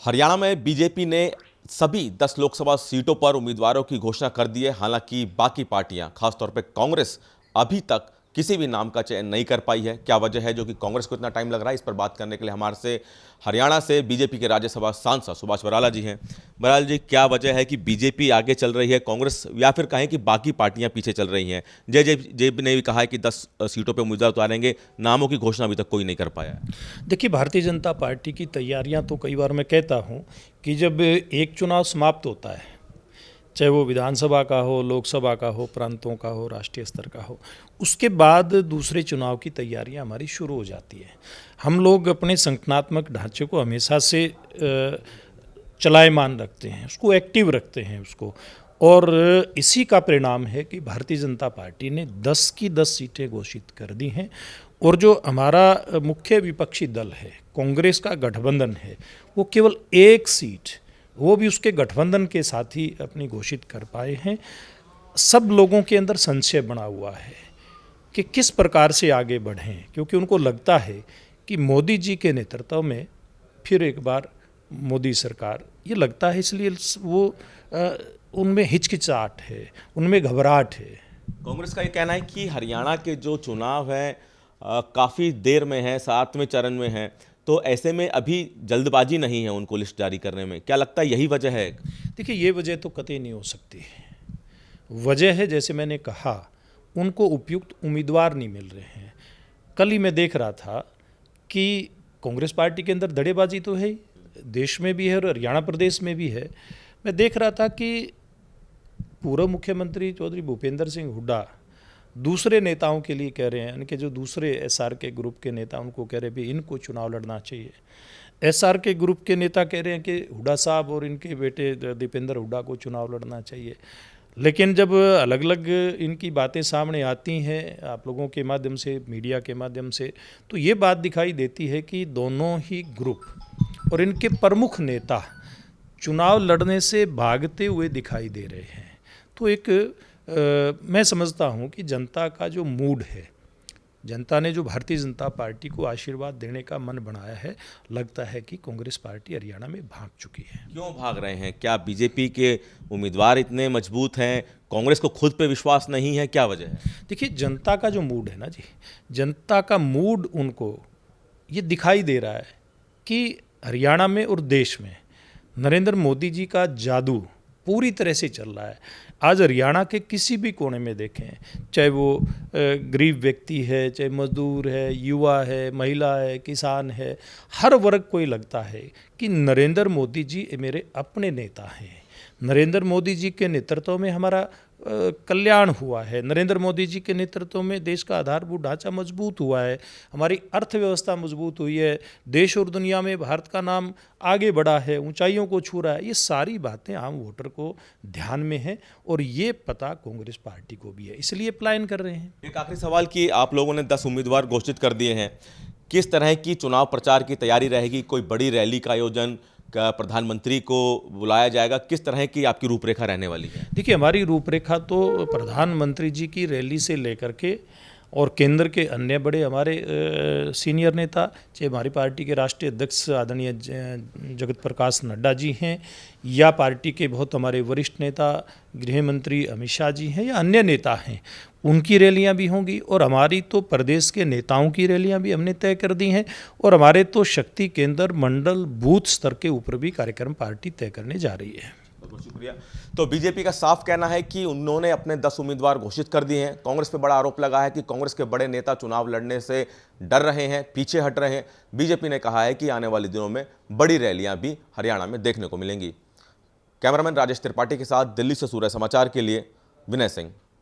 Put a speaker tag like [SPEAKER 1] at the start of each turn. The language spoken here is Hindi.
[SPEAKER 1] हरियाणा में बीजेपी ने सभी 10 लोकसभा सीटों पर उम्मीदवारों की घोषणा कर दी है। हालांकि बाकी पार्टियां, खासतौर पर कांग्रेस, अभी तक किसी भी नाम का चयन नहीं कर पाई है। क्या वजह है जो कि कांग्रेस को इतना टाइम लग रहा है, इस पर बात करने के लिए हमारे से हरियाणा से बीजेपी के राज्यसभा सांसद सुभाष बराला जी हैं। बराला जी, क्या वजह है कि बीजेपी आगे चल रही है, कांग्रेस या फिर कहें कि बाकी पार्टियां पीछे चल रही हैं? जय ने भी कहा है कि 10 सीटों पर उम्मीदवार उतारेंगे, नामों की घोषणा अभी तक कोई नहीं कर पाया है।
[SPEAKER 2] देखिए, भारतीय जनता पार्टी की तैयारियां तो कई बार मैं कहता हूं कि जब एक चुनाव समाप्त होता है, चाहे वो विधानसभा का हो, लोकसभा का हो, प्रांतों का हो, राष्ट्रीय स्तर का हो, उसके बाद दूसरे चुनाव की तैयारियां हमारी शुरू हो जाती हैं। हम लोग अपने संगठनात्मक ढांचे को हमेशा से चलायमान रखते हैं, उसको एक्टिव रखते हैं उसको, और इसी का परिणाम है कि भारतीय जनता पार्टी ने 10 की 10 सीटें घोषित कर दी हैं। और जो हमारा मुख्य विपक्षी दल है, कांग्रेस का गठबंधन है, वो केवल एक सीट, वो भी उसके गठबंधन के साथ ही अपनी घोषित कर पाए हैं। सब लोगों के अंदर संशय बना हुआ है कि किस प्रकार से आगे बढ़ें, क्योंकि उनको लगता है कि मोदी जी के नेतृत्व में फिर एक बार मोदी सरकार, ये लगता है, इसलिए वो उनमें हिचकिचाहट है, उनमें घबराहट है।
[SPEAKER 1] कांग्रेस का ये कहना है कि हरियाणा के जो चुनाव है काफ़ी देर में है, 7वें चरण में है, तो ऐसे में अभी जल्दबाजी नहीं है उनको लिस्ट जारी करने में। क्या लगता है यही वजह है?
[SPEAKER 2] देखिए, ये वजह तो कतई नहीं हो सकती। वजह है, जैसे मैंने कहा, उनको उपयुक्त उम्मीदवार नहीं मिल रहे हैं। कल ही मैं देख रहा था कि कांग्रेस पार्टी के अंदर धड़ेबाजी तो है ही, देश में भी है और हरियाणा प्रदेश में भी है। मैं देख रहा था कि पूर्व मुख्यमंत्री चौधरी भूपेंद्र सिंह हुड्डा दूसरे नेताओं के लिए कह रहे हैं, इनके जो दूसरे एसआर के ग्रुप के नेता, उनको कह रहे हैं भी इनको चुनाव लड़ना चाहिए। एसआर के ग्रुप के नेता कह रहे हैं कि हुड्डा साहब और इनके बेटे दीपेंद्र हुड्डा को चुनाव लड़ना चाहिए। लेकिन जब अलग अलग इनकी बातें सामने आती हैं आप लोगों के माध्यम से, मीडिया के माध्यम से, तो ये बात दिखाई देती है कि दोनों ही ग्रुप और इनके प्रमुख नेता चुनाव लड़ने से भागते हुए दिखाई दे रहे हैं। तो एक मैं समझता हूं कि जनता का जो मूड है, जनता ने जो भारतीय जनता पार्टी को आशीर्वाद देने का मन बनाया है, लगता है कि कांग्रेस पार्टी हरियाणा में भाग चुकी है।
[SPEAKER 1] क्यों भाग रहे हैं? क्या बीजेपी के उम्मीदवार इतने मजबूत हैं, कांग्रेस को खुद पे विश्वास नहीं है, क्या वजह है?
[SPEAKER 2] देखिए, जनता का जो मूड है ना जी, जनता का मूड उनको ये दिखाई दे रहा है कि हरियाणा में और देश में नरेंद्र मोदी जी का जादू पूरी तरह से चल रहा है। आज हरियाणा के किसी भी कोने में देखें, चाहे वो गरीब व्यक्ति है, चाहे मजदूर है, युवा है, महिला है, किसान है, हर वर्ग को ये लगता है कि नरेंद्र मोदी जी मेरे अपने नेता हैं। नरेंद्र मोदी जी के नेतृत्व में हमारा कल्याण हुआ है। नरेंद्र मोदी जी के नेतृत्व में देश का आधारभूत ढांचा मजबूत हुआ है, हमारी अर्थव्यवस्था मजबूत हुई है, देश और दुनिया में भारत का नाम आगे बढ़ा है, ऊंचाइयों को छू रहा है। ये सारी बातें आम वोटर को ध्यान में है और ये पता कांग्रेस पार्टी को भी है, इसलिए प्लान कर रहे हैं।
[SPEAKER 1] एक आखिरी सवाल कि आप लोगों ने 10 उम्मीदवार घोषित कर दिए हैं, किस तरह की चुनाव प्रचार की तैयारी रहेगी? कोई बड़ी रैली का आयोजन, प्रधानमंत्री को बुलाया जाएगा? किस तरह की आपकी रूपरेखा रहने वाली है?
[SPEAKER 2] देखिए, हमारी रूपरेखा तो प्रधानमंत्री जी की रैली से लेकर के और केंद्र के अन्य बड़े हमारे सीनियर नेता, चाहे हमारी पार्टी के राष्ट्रीय अध्यक्ष आदरणीय जगत प्रकाश नड्डा जी हैं, या पार्टी के बहुत हमारे वरिष्ठ नेता गृह मंत्री अमित शाह जी हैं, या अन्य नेता हैं, उनकी रैलियां भी होंगी। और हमारी तो प्रदेश के नेताओं की रैलियां भी हमने तय कर दी हैं, और हमारे तो शक्ति केंद्र, मंडल, बूथ स्तर के ऊपर भी कार्यक्रम पार्टी तय करने जा रही है।
[SPEAKER 1] बहुत शुक्रिया। तो बीजेपी का साफ कहना है कि उन्होंने अपने 10 उम्मीदवार घोषित कर दिए हैं। कांग्रेस पे बड़ा आरोप लगा है कि कांग्रेस के बड़े नेता चुनाव लड़ने से डर रहे हैं, पीछे हट रहे हैं। बीजेपी ने कहा है कि आने वाले दिनों में बड़ी रैलियां भी हरियाणा में देखने को मिलेंगी। कैमरामैन राजेश त्रिपाठी के साथ दिल्ली से सूर्य समाचार के लिए विनय सिंह।